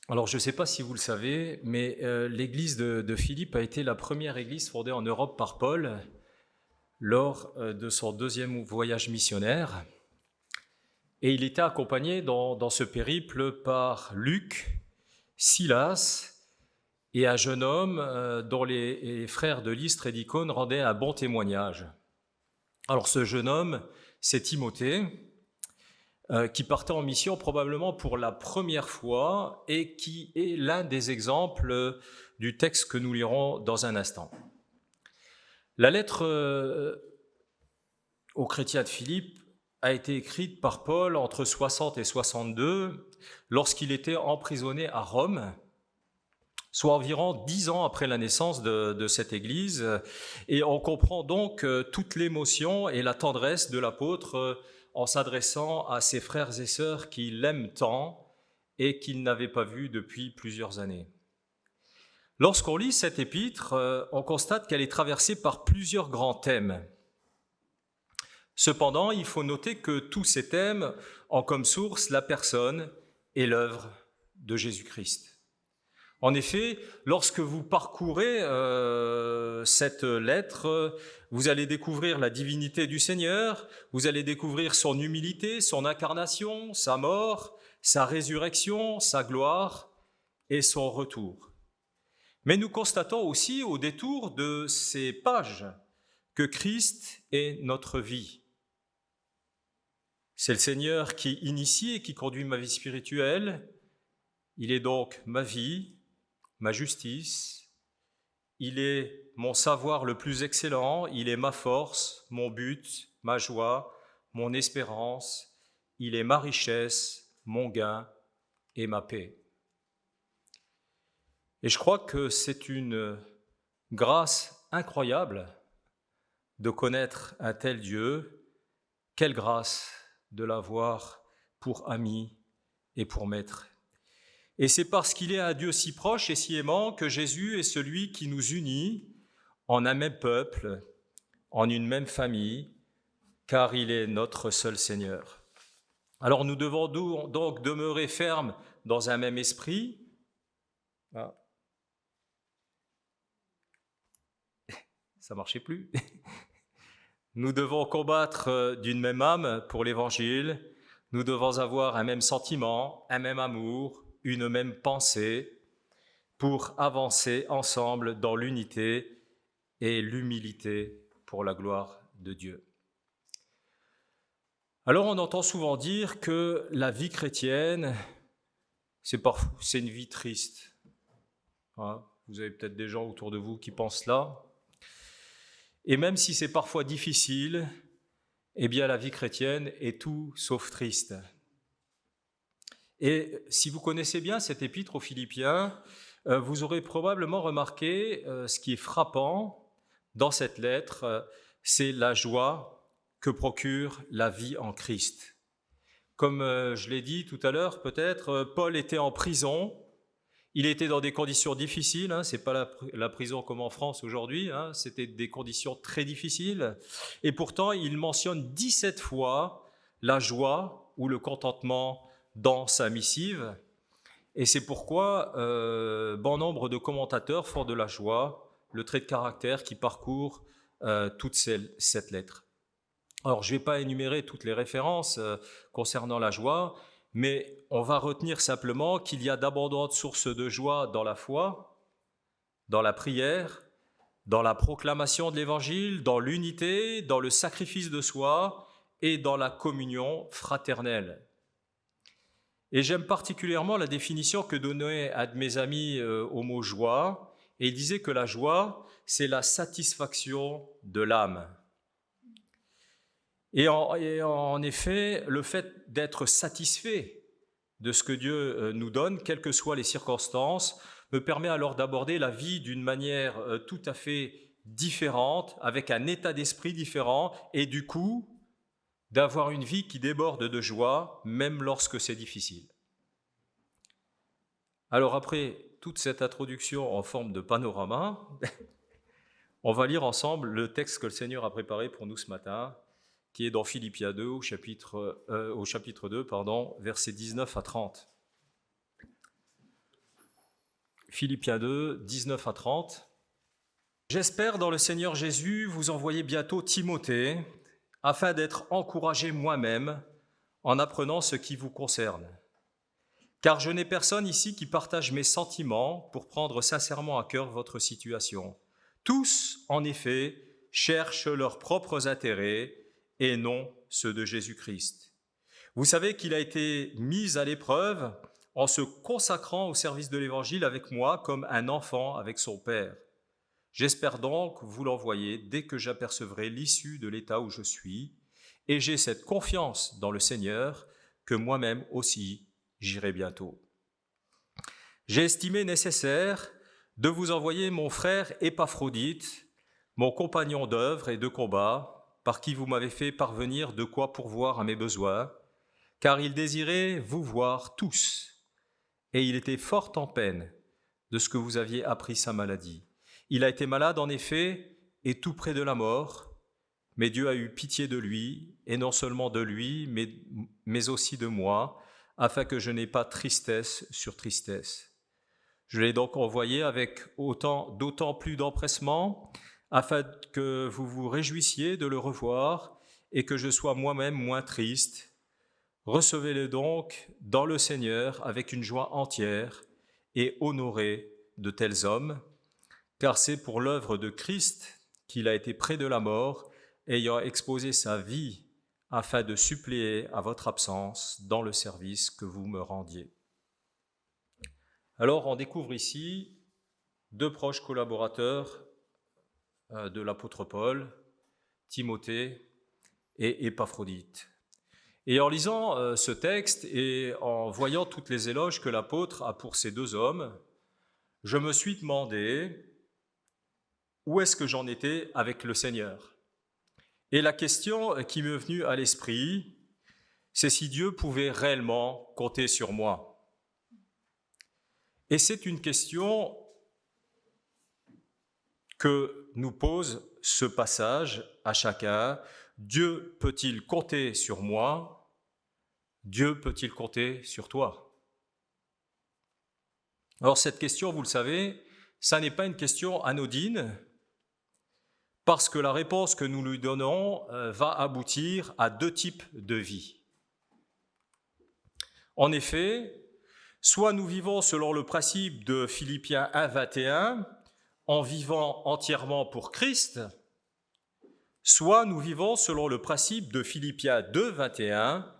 Alors, je ne sais pas si vous le savez, mais l'église de Philippe a été la première église fondée en Europe par Paul lors de son deuxième voyage missionnaire. Et il était accompagné dans ce périple par Luc, Silas et un jeune homme dont les frères de Lystre et d'Icône rendaient un bon témoignage. Alors, ce jeune homme, c'est Timothée, qui partait en mission probablement pour la première fois et qui est l'un des exemples du texte que nous lirons dans un instant. La lettre aux chrétiens de Philippe a été écrite par Paul entre 60 et 62 lorsqu'il était emprisonné à Rome, soit environ 10 ans après la naissance de cette église. Et on comprend donc toute l'émotion et la tendresse de l'apôtre en s'adressant à ses frères et sœurs qui l'aiment tant et qu'il n'avait pas vus depuis plusieurs années. Lorsqu'on lit cette épître, on constate qu'elle est traversée par plusieurs grands thèmes. Cependant, il faut noter que tous ces thèmes ont comme source la personne et l'œuvre de Jésus-Christ. En effet, lorsque vous parcourez cette lettre, vous allez découvrir la divinité du Seigneur, vous allez découvrir son humilité, son incarnation, sa mort, sa résurrection, sa gloire et son retour. Mais nous constatons aussi au détour de ces pages que Christ est notre vie. C'est le Seigneur qui initie et qui conduit ma vie spirituelle. Il est donc ma vie, ma justice. Il est mon savoir le plus excellent. Il est ma force, mon but, ma joie, mon espérance. Il est ma richesse, mon gain et ma paix. Et je crois que c'est une grâce incroyable de connaître un tel Dieu. Quelle grâce de l'avoir pour ami et pour maître. Et c'est parce qu'il est un Dieu si proche et si aimant que Jésus est celui qui nous unit en un même peuple, en une même famille, car il est notre seul Seigneur. Alors nous devons donc demeurer fermes dans un même esprit. Ah. Ça ne marchait plus. Nous devons combattre d'une même âme pour l'Évangile. Nous devons avoir un même sentiment, un même amour, une même pensée pour avancer ensemble dans l'unité et l'humilité pour la gloire de Dieu. Alors on entend souvent dire que la vie chrétienne, c'est une vie triste. Vous avez peut-être des gens autour de vous qui pensent cela. Et même si c'est parfois difficile, eh bien la vie chrétienne est tout sauf triste. Et si vous connaissez bien cette épître aux Philippiens, vous aurez probablement remarqué ce qui est frappant dans cette lettre, c'est la joie que procure la vie en Christ. Comme je l'ai dit tout à l'heure, peut-être, Paul était en prison. Il était dans des conditions difficiles, ce n'est pas la prison comme en France aujourd'hui, c'était des conditions très difficiles. Et pourtant, il mentionne 17 fois la joie ou le contentement dans sa missive. Et c'est pourquoi bon nombre de commentateurs font de la joie le trait de caractère qui parcourt toute cette lettre. Alors, je ne vais pas énumérer toutes les références concernant la joie, mais on va retenir simplement qu'il y a d'abondantes sources de joie dans la foi, dans la prière, dans la proclamation de l'Évangile, dans l'unité, dans le sacrifice de soi et dans la communion fraternelle. Et j'aime particulièrement la définition que donnait un de mes amis au mot joie, et il disait que la joie, c'est la satisfaction de l'âme. Et en effet, le fait d'être satisfait de ce que Dieu nous donne, quelles que soient les circonstances, me permet alors d'aborder la vie d'une manière tout à fait différente, avec un état d'esprit différent, et du coup, d'avoir une vie qui déborde de joie, même lorsque c'est difficile. Alors après toute cette introduction en forme de panorama, on va lire ensemble le texte que le Seigneur a préparé pour nous ce matin, qui est dans Philippiens 2, au chapitre 2, versets 19 à 30. Philippiens 2, 19 à 30. J'espère dans le Seigneur Jésus vous envoyer bientôt Timothée, afin d'être encouragé moi-même en apprenant ce qui vous concerne. Car je n'ai personne ici qui partage mes sentiments pour prendre sincèrement à cœur votre situation. Tous, en effet, cherchent leurs propres intérêts et non ceux de Jésus-Christ. Vous savez qu'il a été mis à l'épreuve en se consacrant au service de l'Évangile avec moi comme un enfant avec son Père. J'espère donc vous l'envoyer dès que j'apercevrai l'issue de l'état où je suis, et j'ai cette confiance dans le Seigneur que moi-même aussi j'irai bientôt. J'ai estimé nécessaire de vous envoyer mon frère Épaphrodite, mon compagnon d'œuvre et de combat, par qui vous m'avez fait parvenir de quoi pourvoir à mes besoins, car il désirait vous voir tous, et il était fort en peine de ce que vous aviez appris sa maladie. Il a été malade en effet, et tout près de la mort, mais Dieu a eu pitié de lui, et non seulement de lui, mais aussi de moi, afin que je n'aie pas tristesse sur tristesse. Je l'ai donc envoyé avec d'autant plus d'empressement, afin que vous vous réjouissiez de le revoir, et que je sois moi-même moins triste. Recevez-le donc dans le Seigneur avec une joie entière, et honorez de tels hommes, car c'est pour l'œuvre de Christ qu'il a été près de la mort, ayant exposé sa vie afin de suppléer à votre absence dans le service que vous me rendiez. Alors on découvre ici deux proches collaborateurs de l'apôtre Paul, Timothée et Épaphrodite. Et en lisant ce texte et en voyant toutes les éloges que l'apôtre a pour ces deux hommes, je me suis demandé où est-ce que j'en étais avec le Seigneur. Et la question qui m'est venue à l'esprit, c'est si Dieu pouvait réellement compter sur moi. Et c'est une question que nous pose ce passage à chacun. Dieu peut-il compter sur moi? Dieu peut-il compter sur toi? Alors cette question, vous le savez, ça n'est pas une question anodine, parce que la réponse que nous lui donnons va aboutir à deux types de vie. En effet, soit nous vivons selon le principe de Philippiens 1, 21, en vivant entièrement pour Christ, soit nous vivons selon le principe de Philippiens 2, 21,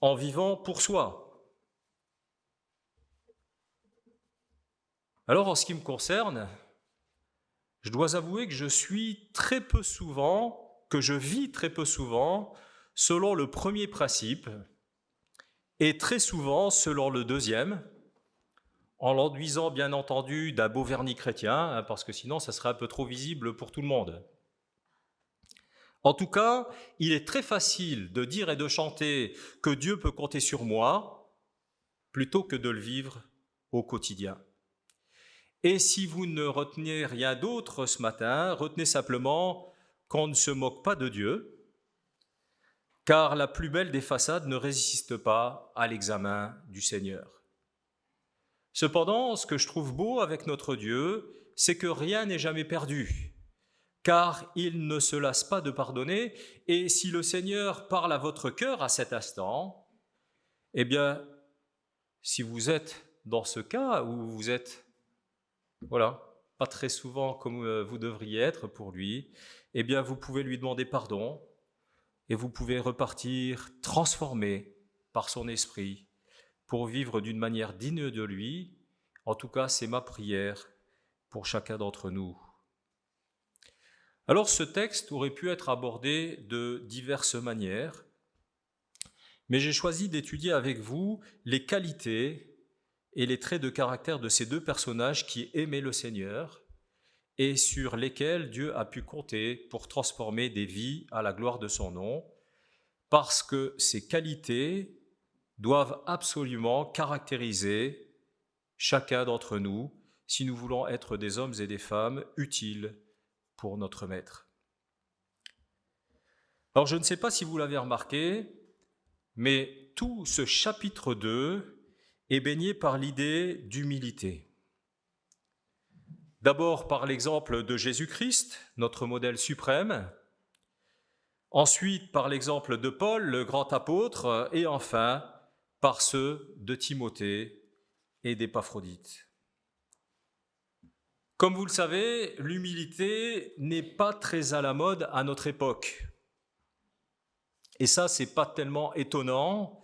en vivant pour soi. Alors en ce qui me concerne, je dois avouer que je vis très peu souvent selon le premier principe et très souvent selon le deuxième, en l'enduisant bien entendu d'un beau vernis chrétien, parce que sinon ça serait un peu trop visible pour tout le monde. En tout cas, il est très facile de dire et de chanter que Dieu peut compter sur moi, plutôt que de le vivre au quotidien. Et si vous ne retenez rien d'autre ce matin, retenez simplement qu'on ne se moque pas de Dieu, car la plus belle des façades ne résiste pas à l'examen du Seigneur. Cependant, ce que je trouve beau avec notre Dieu, c'est que rien n'est jamais perdu, car il ne se lasse pas de pardonner, et si le Seigneur parle à votre cœur à cet instant, eh bien, si vous êtes dans ce cas où vous êtes pas très souvent comme vous devriez être pour lui, eh bien vous pouvez lui demander pardon et vous pouvez repartir transformé par son esprit pour vivre d'une manière digne de lui. En tout cas, c'est ma prière pour chacun d'entre nous. Alors ce texte aurait pu être abordé de diverses manières, mais j'ai choisi d'étudier avec vous les qualités et les traits de caractère de ces deux personnages qui aimaient le Seigneur et sur lesquels Dieu a pu compter pour transformer des vies à la gloire de son nom, parce que ces qualités doivent absolument caractériser chacun d'entre nous si nous voulons être des hommes et des femmes utiles pour notre Maître. Alors je ne sais pas si vous l'avez remarqué, mais tout ce chapitre 2 est baigné par l'idée d'humilité. D'abord par l'exemple de Jésus-Christ, notre modèle suprême, ensuite par l'exemple de Paul, le grand apôtre, et enfin par ceux de Timothée et d'Épaphrodite. Comme vous le savez, l'humilité n'est pas très à la mode à notre époque. Et ça, c'est pas tellement étonnant,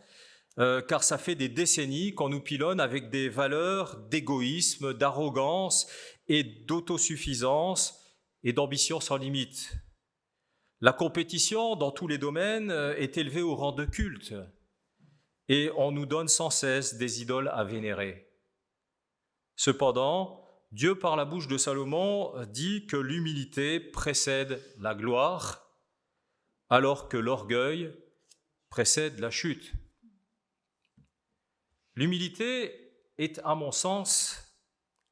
car ça fait des décennies qu'on nous pilonne avec des valeurs d'égoïsme, d'arrogance et d'autosuffisance et d'ambition sans limite. La compétition dans tous les domaines est élevée au rang de culte et on nous donne sans cesse des idoles à vénérer. Cependant, Dieu, par la bouche de Salomon, dit que l'humilité précède la gloire, alors que l'orgueil précède la chute. L'humilité est, à mon sens,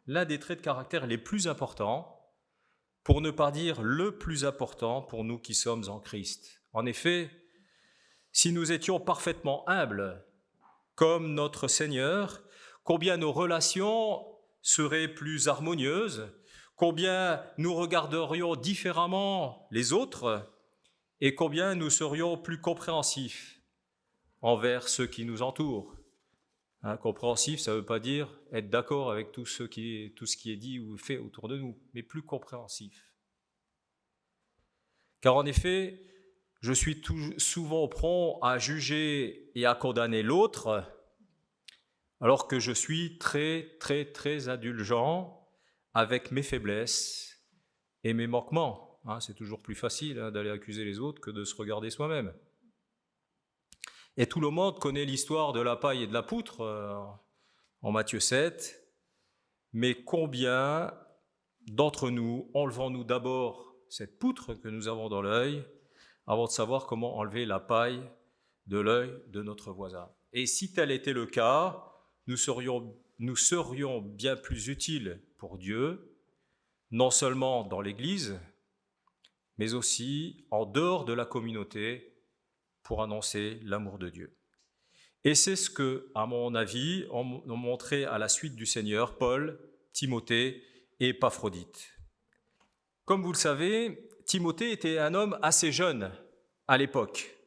l'un des traits de caractère les plus importants, pour ne pas dire le plus important pour nous qui sommes en Christ. En effet, si nous étions parfaitement humbles, comme notre Seigneur, combien nos relations seraient plus harmonieuses, combien nous regarderions différemment les autres et combien nous serions plus compréhensifs envers ceux qui nous entourent. Compréhensif, ça ne veut pas dire être d'accord avec tout ce qui est dit ou fait autour de nous, mais plus compréhensif. Car en effet, je suis souvent prompt à juger et à condamner l'autre, alors que je suis très, très, très indulgent avec mes faiblesses et mes manquements. C'est toujours plus facile d'aller accuser les autres que de se regarder soi-même. Et tout le monde connaît l'histoire de la paille et de la poutre en Matthieu 7, mais combien d'entre nous enlevons-nous d'abord cette poutre que nous avons dans l'œil avant de savoir comment enlever la paille de l'œil de notre voisin? Et si tel était le cas, nous serions bien plus utiles pour Dieu, non seulement dans l'Église, mais aussi en dehors de la communauté pour annoncer l'amour de Dieu. Et c'est ce que, à mon avis, ont montré à la suite du Seigneur Paul, Timothée et Épaphrodite. Comme vous le savez, Timothée était un homme assez jeune à l'époque,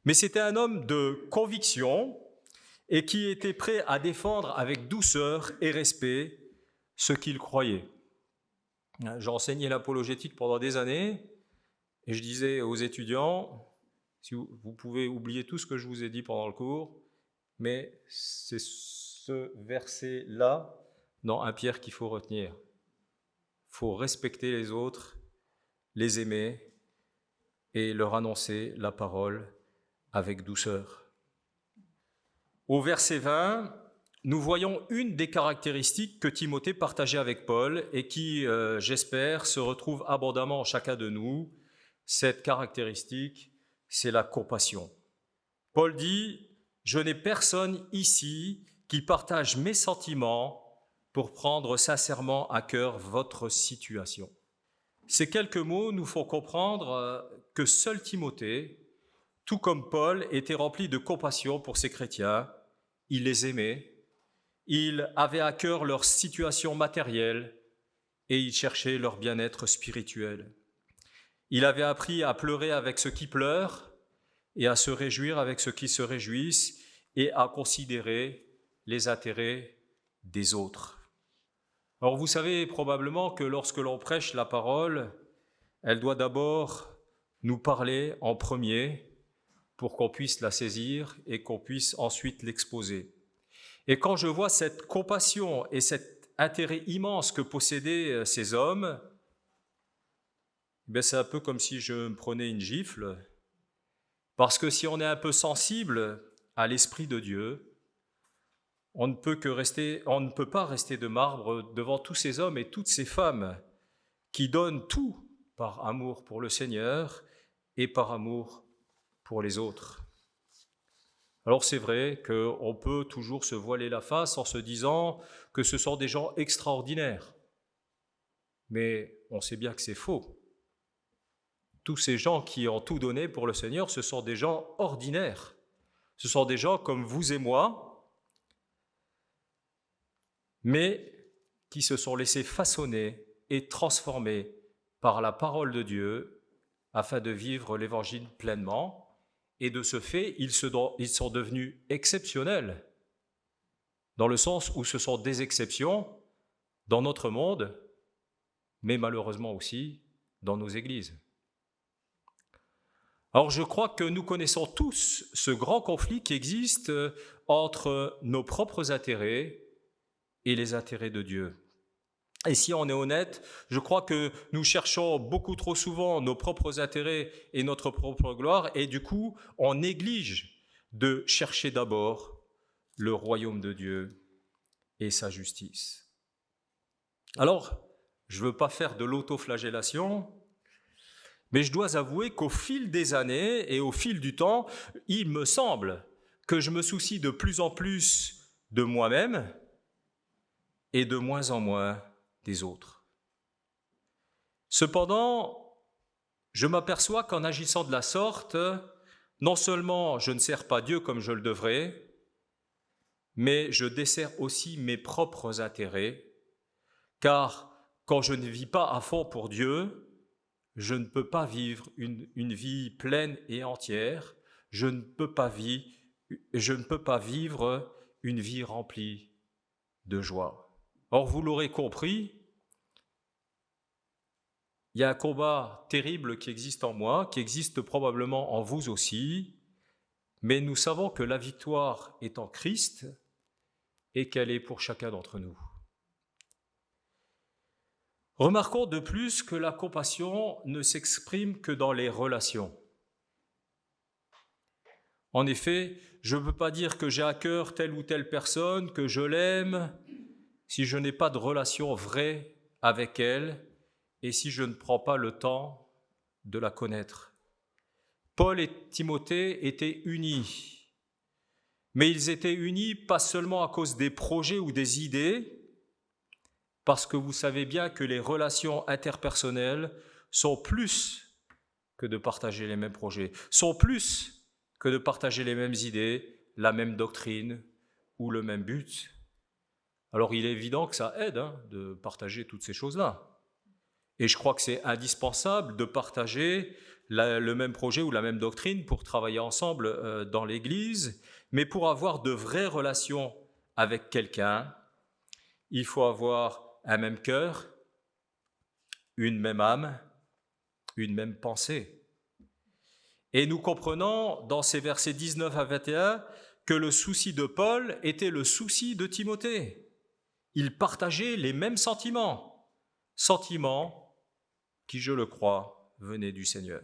mais c'était un homme de conviction et qui était prêt à défendre avec douceur et respect ce qu'il croyait. J'ai enseigné l'apologétique pendant des années et je disais aux étudiants, si vous pouvez oublier tout ce que je vous ai dit pendant le cours, mais c'est ce verset-là dans 1 Pierre qu'il faut retenir. Il faut respecter les autres, les aimer et leur annoncer la parole avec douceur. Au verset 20, nous voyons une des caractéristiques que Timothée partageait avec Paul et qui, j'espère, se retrouve abondamment en chacun de nous. Cette caractéristique, c'est la compassion. Paul dit « Je n'ai personne ici qui partage mes sentiments pour prendre sincèrement à cœur votre situation. » Ces quelques mots nous font comprendre que seul Timothée, tout comme Paul, était rempli de compassion pour ses chrétiens. Il les aimait, il avait à cœur leur situation matérielle et il cherchait leur bien-être spirituel. Il avait appris à pleurer avec ceux qui pleurent et à se réjouir avec ceux qui se réjouissent et à considérer les intérêts des autres. Alors vous savez probablement que lorsque l'on prêche la parole, elle doit d'abord nous parler en premier pour qu'on puisse la saisir et qu'on puisse ensuite l'exposer. Et quand je vois cette compassion et cet intérêt immense que possédaient ces hommes, c'est un peu comme si je me prenais une gifle, parce que si on est un peu sensible à l'Esprit de Dieu, on ne peut pas rester de marbre devant tous ces hommes et toutes ces femmes qui donnent tout par amour pour le Seigneur et par amour pour les autres. Alors c'est vrai qu'on peut toujours se voiler la face en se disant que ce sont des gens extraordinaires, mais on sait bien que c'est faux. Tous ces gens qui ont tout donné pour le Seigneur, ce sont des gens ordinaires. Ce sont des gens comme vous et moi, mais qui se sont laissés façonner et transformer par la parole de Dieu afin de vivre l'Évangile pleinement. Et de ce fait, ils sont devenus exceptionnels, dans le sens où ce sont des exceptions dans notre monde, mais malheureusement aussi dans nos églises. Alors je crois que nous connaissons tous ce grand conflit qui existe entre nos propres intérêts et les intérêts de Dieu. Et si on est honnête, je crois que nous cherchons beaucoup trop souvent nos propres intérêts et notre propre gloire, et du coup, on néglige de chercher d'abord le royaume de Dieu et sa justice. Alors, je ne veux pas faire de l'autoflagellation, mais je dois avouer qu'au fil des années et au fil du temps, il me semble que je me soucie de plus en plus de moi-même et de moins en moins des autres. Cependant, je m'aperçois qu'en agissant de la sorte, non seulement je ne sers pas Dieu comme je le devrais, mais je desserre aussi mes propres intérêts, car quand je ne vis pas à fond pour Dieu, je ne peux pas vivre une vie pleine et entière, je ne peux pas vivre une vie remplie de joie. Or, vous l'aurez compris, il y a un combat terrible qui existe en moi, qui existe probablement en vous aussi, mais nous savons que la victoire est en Christ et qu'elle est pour chacun d'entre nous. Remarquons de plus que la compassion ne s'exprime que dans les relations. En effet, je ne peux pas dire que j'ai à cœur telle ou telle personne, que je l'aime, si je n'ai pas de relation vraie avec elle et si je ne prends pas le temps de la connaître. Paul et Timothée étaient unis, mais ils étaient unis pas seulement à cause des projets ou des idées, parce que vous savez bien que les relations interpersonnelles sont plus que de partager les mêmes projets, sont plus que de partager les mêmes idées, la même doctrine ou le même but. Alors il est évident que ça aide de partager toutes ces choses-là. Et je crois que c'est indispensable de partager le même projet ou la même doctrine pour travailler ensemble dans l'Église, mais pour avoir de vraies relations avec quelqu'un, il faut avoir un même cœur, une même âme, une même pensée. Et nous comprenons dans ces versets 19 à 21 que le souci de Paul était le souci de Timothée. Ils partageaient les mêmes sentiments qui, je le crois, venaient du Seigneur.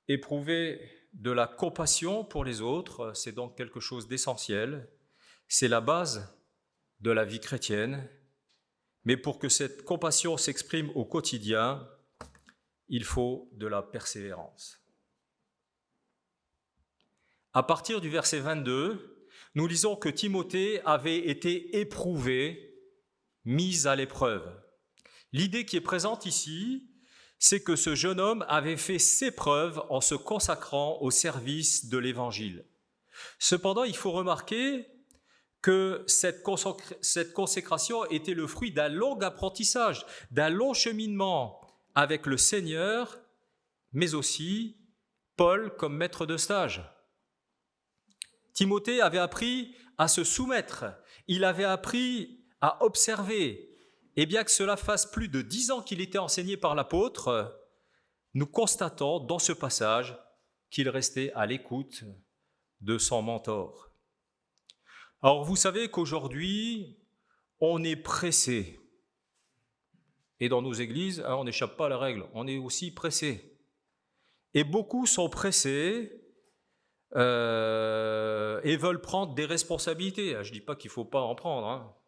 Éprouver de la compassion pour les autres, c'est donc quelque chose d'essentiel. C'est la base de la vie chrétienne, mais pour que cette compassion s'exprime au quotidien, il faut de la persévérance. À partir du verset 22, nous lisons que Timothée avait été éprouvé, mis à l'épreuve. L'idée qui est présente ici, c'est que ce jeune homme avait fait ses preuves en se consacrant au service de l'Évangile. Cependant, il faut remarquer que cette consécration était le fruit d'un long apprentissage, d'un long cheminement avec le Seigneur, mais aussi Paul comme maître de stage. Timothée avait appris à se soumettre, il avait appris à observer, et bien que cela fasse plus de 10 ans qu'il était enseigné par l'apôtre, nous constatons dans ce passage qu'il restait à l'écoute de son mentor. Alors, vous savez qu'aujourd'hui, on est pressé. Et dans nos églises, on n'échappe pas à la règle, on est aussi pressé. Et beaucoup sont pressés et veulent prendre des responsabilités. Je ne dis pas qu'il ne faut pas en prendre,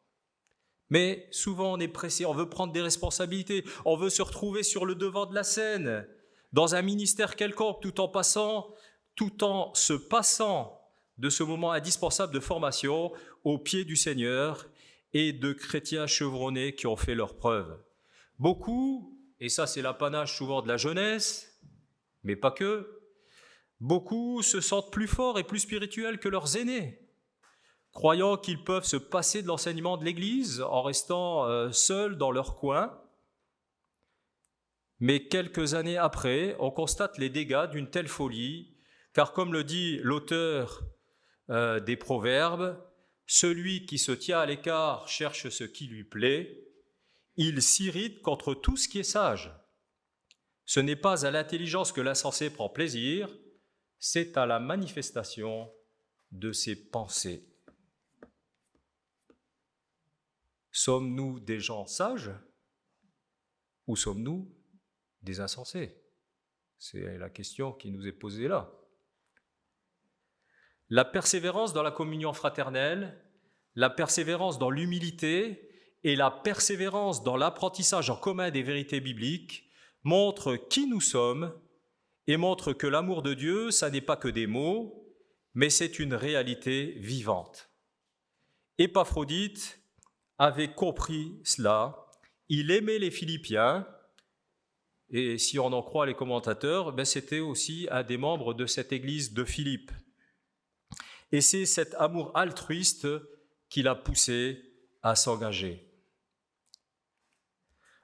mais souvent on est pressé, on veut prendre des responsabilités, on veut se retrouver sur le devant de la scène, dans un ministère quelconque, tout en se passant de ce moment indispensable de formation aux pieds du Seigneur et de chrétiens chevronnés qui ont fait leurs preuves. Beaucoup, et ça c'est l'apanage souvent de la jeunesse, mais pas que, beaucoup se sentent plus forts et plus spirituels que leurs aînés. croyant qu'ils peuvent se passer de l'enseignement de l'Église en restant seuls dans leur coin. Mais quelques années après, on constate les dégâts d'une telle folie, car comme le dit l'auteur des Proverbes, celui qui se tient à l'écart cherche ce qui lui plaît, il s'irrite contre tout ce qui est sage. Ce n'est pas à l'intelligence que l'insensé prend plaisir, c'est à la manifestation de ses pensées. Sommes-nous des gens sages ou sommes-nous des insensés? C'est la question qui nous est posée là. La persévérance dans la communion fraternelle, la persévérance dans l'humilité et la persévérance dans l'apprentissage en commun des vérités bibliques montrent qui nous sommes et montrent que l'amour de Dieu, ça n'est pas que des mots, mais c'est une réalité vivante. Épaphrodite avait compris cela, il aimait les Philippiens, et si on en croit les commentateurs, c'était aussi un des membres de cette église de Philippe. Et c'est cet amour altruiste qui l'a poussé à s'engager.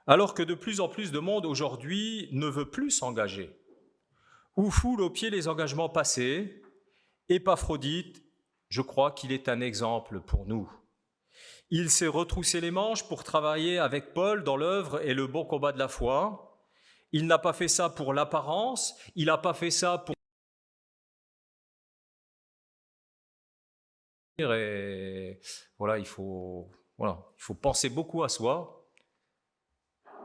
Alors que de plus en plus de monde aujourd'hui ne veut plus s'engager, ou foule aux pieds les engagements passés, Épaphrodite, je crois qu'il est un exemple pour nous. Il s'est retroussé les manches pour travailler avec Paul dans l'œuvre et le bon combat de la foi. Il n'a pas fait ça pour l'apparence, il n'a pas fait ça pour... Et voilà, il faut penser beaucoup à soi.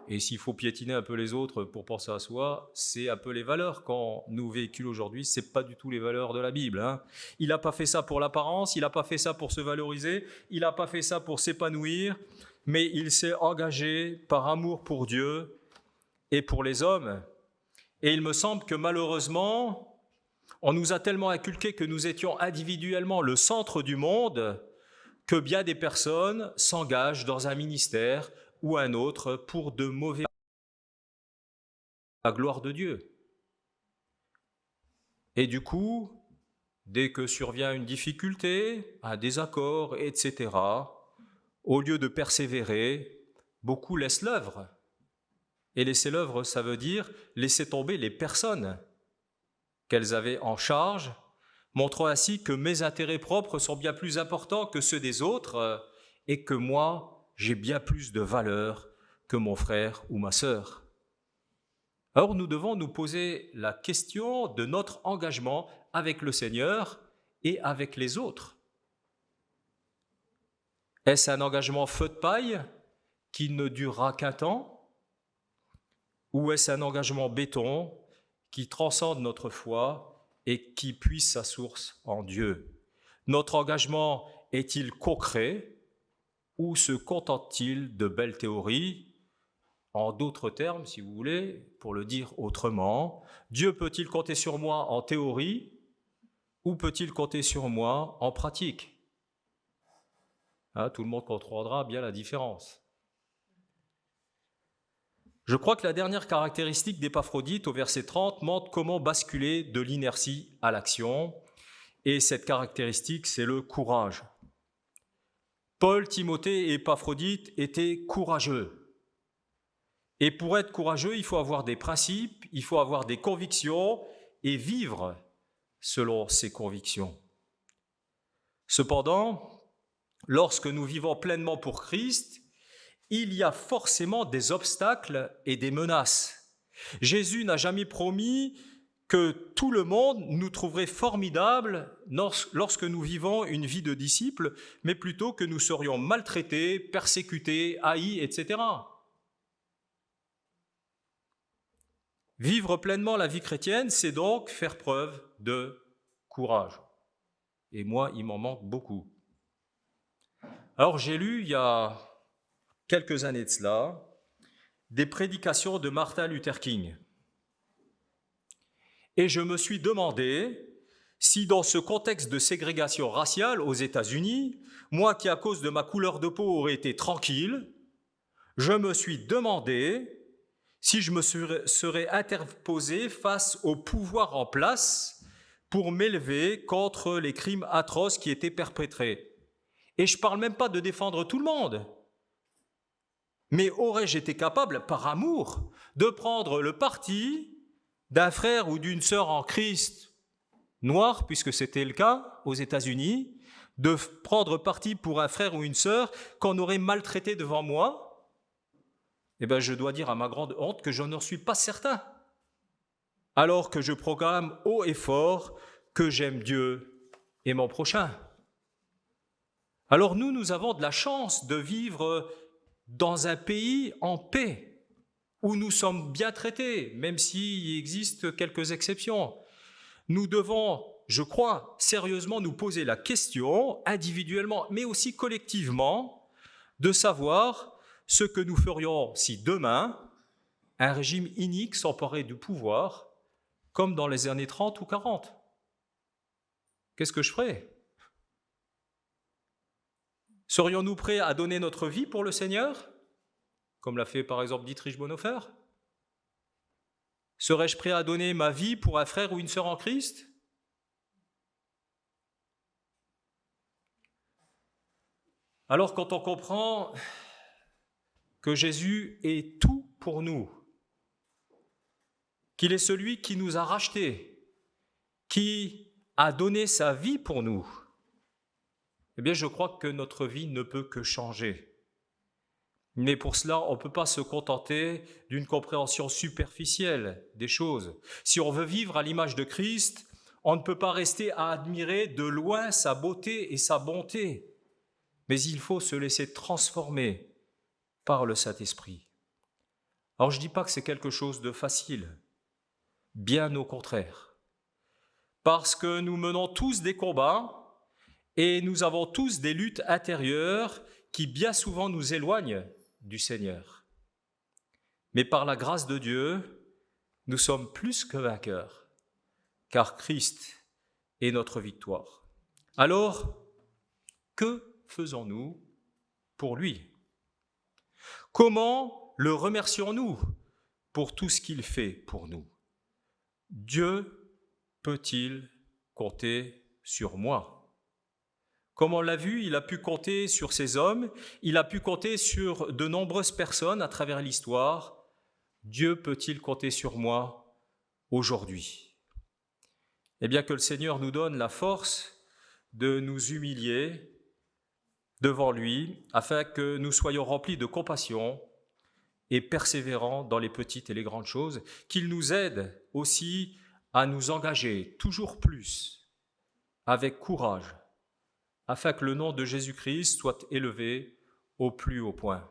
Et s'il faut piétiner un peu les autres pour penser à soi, c'est un peu les valeurs qu'on nous véhicule aujourd'hui, ce n'est pas du tout les valeurs de la Bible. Hein. Il n'a pas fait ça pour l'apparence, il n'a pas fait ça pour se valoriser, il n'a pas fait ça pour s'épanouir, mais il s'est engagé par amour pour Dieu et pour les hommes. Et il me semble que malheureusement, on nous a tellement inculqué que nous étions individuellement le centre du monde que bien des personnes s'engagent dans un ministère ou un autre pour de mauvais la gloire de Dieu. Et du coup, dès que survient une difficulté, un désaccord, etc., au lieu de persévérer, beaucoup laissent l'œuvre. Et laisser l'œuvre, ça veut dire laisser tomber les personnes qu'elles avaient en charge, montrant ainsi que mes intérêts propres sont bien plus importants que ceux des autres et que moi, j'ai bien plus de valeur que mon frère ou ma sœur. Alors nous devons nous poser la question de notre engagement avec le Seigneur et avec les autres. Est-ce un engagement feu de paille qui ne durera qu'un temps? Ou est-ce un engagement béton qui transcende notre foi et qui puise sa source en Dieu? Notre engagement est-il concret ou se contente-t-il de belles théories? En d'autres termes, si vous voulez, pour le dire autrement, Dieu peut-il compter sur moi en théorie ou peut-il compter sur moi en pratique? Tout le monde comprendra bien la différence. Je crois que la dernière caractéristique d'Épaphrodite au verset 30 montre comment basculer de l'inertie à l'action. Et cette caractéristique, c'est le courage. Paul, Timothée et Épaphrodite étaient courageux. Et pour être courageux, il faut avoir des principes, il faut avoir des convictions et vivre selon ces convictions. Cependant, lorsque nous vivons pleinement pour Christ, il y a forcément des obstacles et des menaces. Jésus n'a jamais promis que tout le monde nous trouverait formidables lorsque nous vivons une vie de disciples, mais plutôt que nous serions maltraités, persécutés, haïs, etc. Vivre pleinement la vie chrétienne, c'est donc faire preuve de courage. Et moi, il m'en manque beaucoup. Alors j'ai lu il y a quelques années de cela des prédications de Martin Luther King. Et je me suis demandé si dans ce contexte de ségrégation raciale aux États-Unis, moi qui à cause de ma couleur de peau aurais été tranquille, je me suis demandé si je me serais interposé face au pouvoir en place pour m'élever contre les crimes atroces qui étaient perpétrés. Et je ne parle même pas de défendre tout le monde. Mais aurais-je été capable, par amour, de prendre le parti d'un frère ou d'une sœur en Christ noir, puisque c'était le cas aux États-Unis, de prendre parti pour un frère ou une sœur qu'on aurait maltraité devant moi? Eh bien, je dois dire à ma grande honte que je n'en suis pas certain. Alors que je proclame haut et fort que j'aime Dieu et mon prochain. Alors nous avons de la chance de vivre dans un pays en paix, où nous sommes bien traités, même s'il existe quelques exceptions. Nous devons, je crois, sérieusement nous poser la question, individuellement, mais aussi collectivement, de savoir ce que nous ferions si demain, un régime inique s'emparait du pouvoir, comme dans les années 30 ou 40. Qu'est-ce que je ferais? Serions-nous prêts à donner notre vie pour le Seigneur, comme l'a fait par exemple Dietrich Bonhoeffer? Serais-je prêt à donner ma vie pour un frère ou une sœur en Christ? Alors quand on comprend que Jésus est tout pour nous, qu'il est celui qui nous a rachetés, qui a donné sa vie pour nous, eh bien je crois que notre vie ne peut que changer. Mais pour cela, on ne peut pas se contenter d'une compréhension superficielle des choses. Si on veut vivre à l'image de Christ, on ne peut pas rester à admirer de loin sa beauté et sa bonté, mais il faut se laisser transformer par le Saint-Esprit. Alors je ne dis pas que c'est quelque chose de facile, bien au contraire, parce que nous menons tous des combats et nous avons tous des luttes intérieures qui bien souvent nous éloignent du Seigneur. Mais par la grâce de Dieu, nous sommes plus que vainqueurs, car Christ est notre victoire. Alors, que faisons-nous pour lui? Comment le remercions-nous pour tout ce qu'il fait pour nous? Dieu peut-il compter sur moi? Comme on l'a vu, il a pu compter sur ces hommes, il a pu compter sur de nombreuses personnes à travers l'histoire. Dieu peut-il compter sur moi aujourd'hui? Eh bien que le Seigneur nous donne la force de nous humilier devant lui, afin que nous soyons remplis de compassion et persévérants dans les petites et les grandes choses, qu'il nous aide aussi à nous engager toujours plus, avec courage, afin que le nom de Jésus-Christ soit élevé au plus haut point.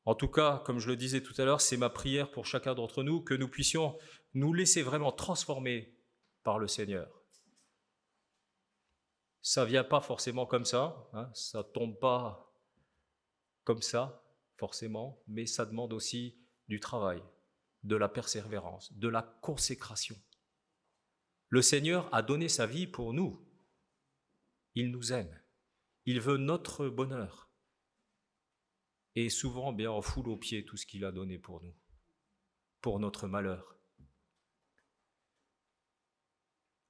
En tout cas, comme je le disais tout à l'heure, c'est ma prière pour chacun d'entre nous, que nous puissions nous laisser vraiment transformer par le Seigneur. Ça ne vient pas forcément comme ça, ça ne tombe pas comme ça, forcément, mais ça demande aussi du travail, de la persévérance, de la consécration. Le Seigneur a donné sa vie pour nous. Il nous aime. Il veut notre bonheur. Et souvent, bien, on foule aux pieds tout ce qu'il a donné pour nous, pour notre malheur.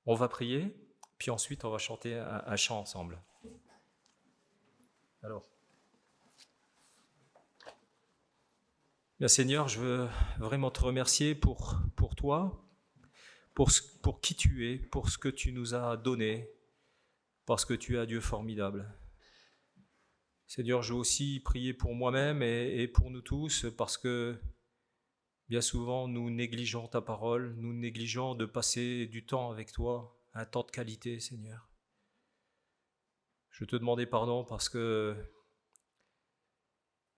On va prier, puis ensuite on va chanter un chant ensemble. Alors, bien Seigneur, je veux vraiment te remercier pour toi, pour qui tu es, pour ce que tu nous as donné, parce que tu es un Dieu formidable. Seigneur, je veux aussi prier pour moi-même et pour nous tous, parce que bien souvent nous négligeons ta parole, nous négligeons de passer du temps avec toi, un temps de qualité, Seigneur. Je te demandais pardon parce que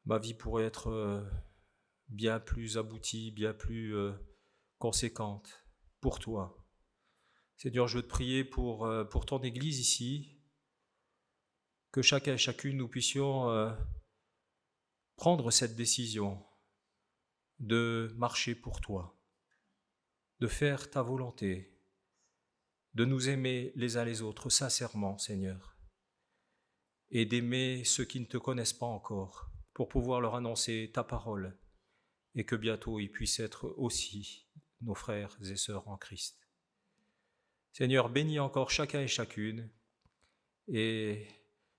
ma vie pourrait être bien plus aboutie, bien plus conséquente pour toi. Seigneur, je veux te prier pour ton Église ici, que chacun et chacune nous puissions prendre cette décision de marcher pour toi, de faire ta volonté, de nous aimer les uns les autres sincèrement, Seigneur, et d'aimer ceux qui ne te connaissent pas encore, pour pouvoir leur annoncer ta parole, et que bientôt ils puissent être aussi nos frères et sœurs en Christ. Seigneur, bénis encore chacun et chacune, Et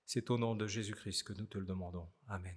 c'est au nom de Jésus-Christ que nous te le demandons. Amen.